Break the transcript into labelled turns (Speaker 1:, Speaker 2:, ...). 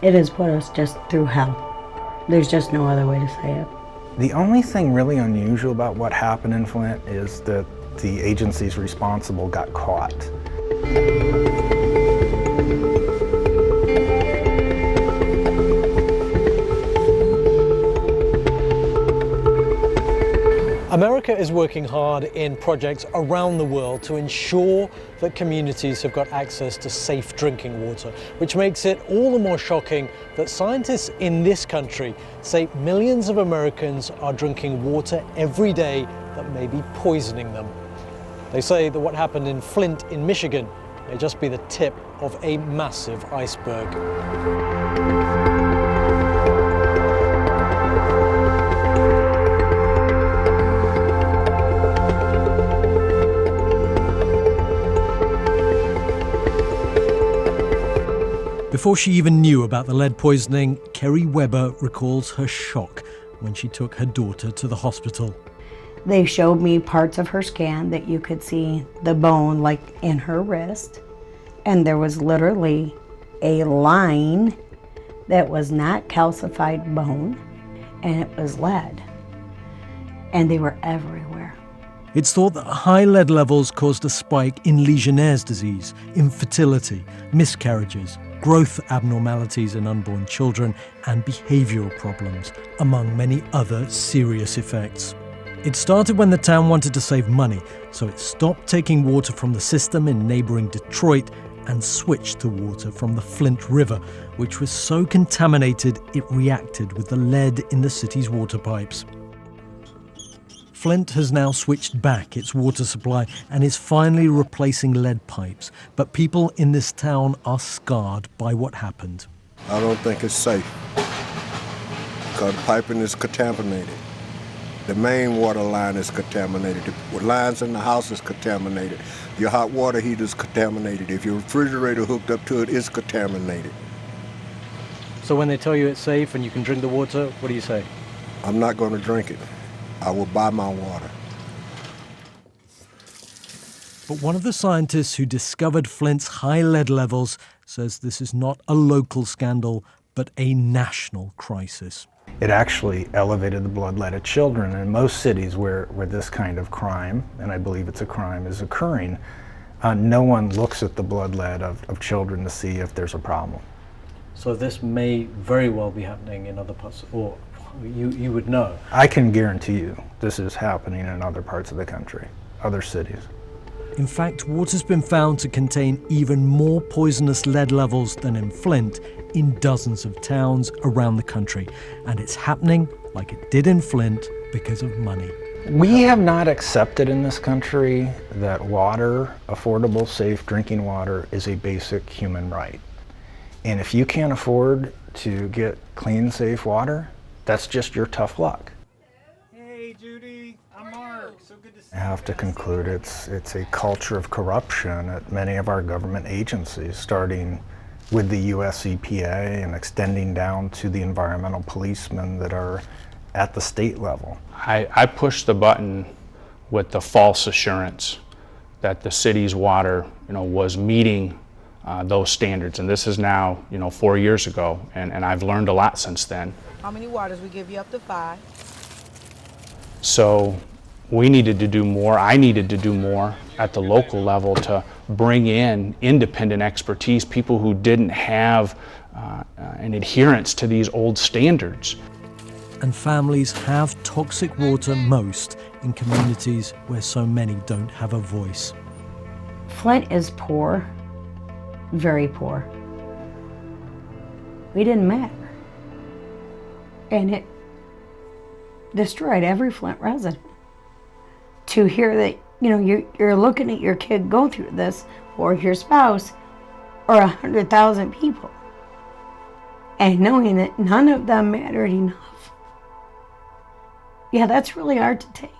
Speaker 1: It has put us just through hell. There's just no other way to say it.
Speaker 2: The only thing really unusual about what happened in Flint is that the agencies responsible got caught.
Speaker 3: America is working hard in projects around the world to ensure that communities have got access to safe drinking water, which makes it all the more shocking that scientists in this country say millions of Americans are drinking water every day that may be poisoning them. They say that what happened in Flint in Michigan may just be the tip of a massive iceberg. Before she even knew about the lead poisoning, Kerry Weber recalls her shock when she took her daughter to the hospital.
Speaker 1: They showed me parts of her scan that you could see the bone like in her wrist, and there was literally a line that was not calcified bone, and it was lead, and they were everywhere.
Speaker 3: It's thought that high lead levels caused a spike in Legionnaire's disease, infertility, miscarriages, growth abnormalities in unborn children, and behavioural problems, among many other serious effects. It started when the town wanted to save money, so it stopped taking water from the system in neighbouring Detroit and switched to water from the Flint River, which was so contaminated it reacted with the lead in the city's water pipes. Flint has now switched back its water supply and is finally replacing lead pipes. But people in this town are scarred by what happened.
Speaker 4: I don't think it's safe because the piping is contaminated. The main water line is contaminated. The lines in the house is contaminated. Your hot water heater is contaminated. If your refrigerator hooked up to it, it's contaminated.
Speaker 3: So when they tell you it's safe and you can drink the water, what do you say?
Speaker 4: I'm not going to drink it. I will buy my water.
Speaker 3: But one of the scientists who discovered Flint's high lead levels says this is not a local scandal, but a national crisis.
Speaker 2: It actually elevated the blood lead of children. In most cities where this kind of crime, and I believe it's a crime, is occurring, no one looks at the blood lead of children to see if there's a problem.
Speaker 3: So this may very well be happening in other parts, or you would know.
Speaker 2: I can guarantee you this is happening in other parts of the country, other cities.
Speaker 3: In fact, water's been found to contain even more poisonous lead levels than in Flint in dozens of towns around the country. And it's happening like it did in Flint because of money.
Speaker 2: We have not accepted in this country that water, affordable, safe drinking water, is a basic human right. And if you can't afford to get clean, safe water, that's just your tough luck.
Speaker 5: Hey, Judy, I'm Mark. So good to see you.
Speaker 2: I have to conclude it's a culture of corruption at many of our government agencies, starting with the US EPA and extending down to the environmental policemen that are at the state level.
Speaker 6: I pushed the button with the false assurance that the city's water, was meeting those standards, and this is now, 4 years ago, and I've learned a lot since then.
Speaker 7: How many waters? We give you up to 5.
Speaker 6: So we needed to do more. I needed to do more at the local level to bring in independent expertise, people who didn't have an adherence to these old standards.
Speaker 3: And families have toxic water most in communities where so many don't have a voice.
Speaker 1: Flint is poor, very poor. We didn't matter. And it destroyed every Flint resident. To hear that, you're looking at your kid go through this, or your spouse, or 100,000 people, and knowing that none of them mattered enough. Yeah, that's really hard to take.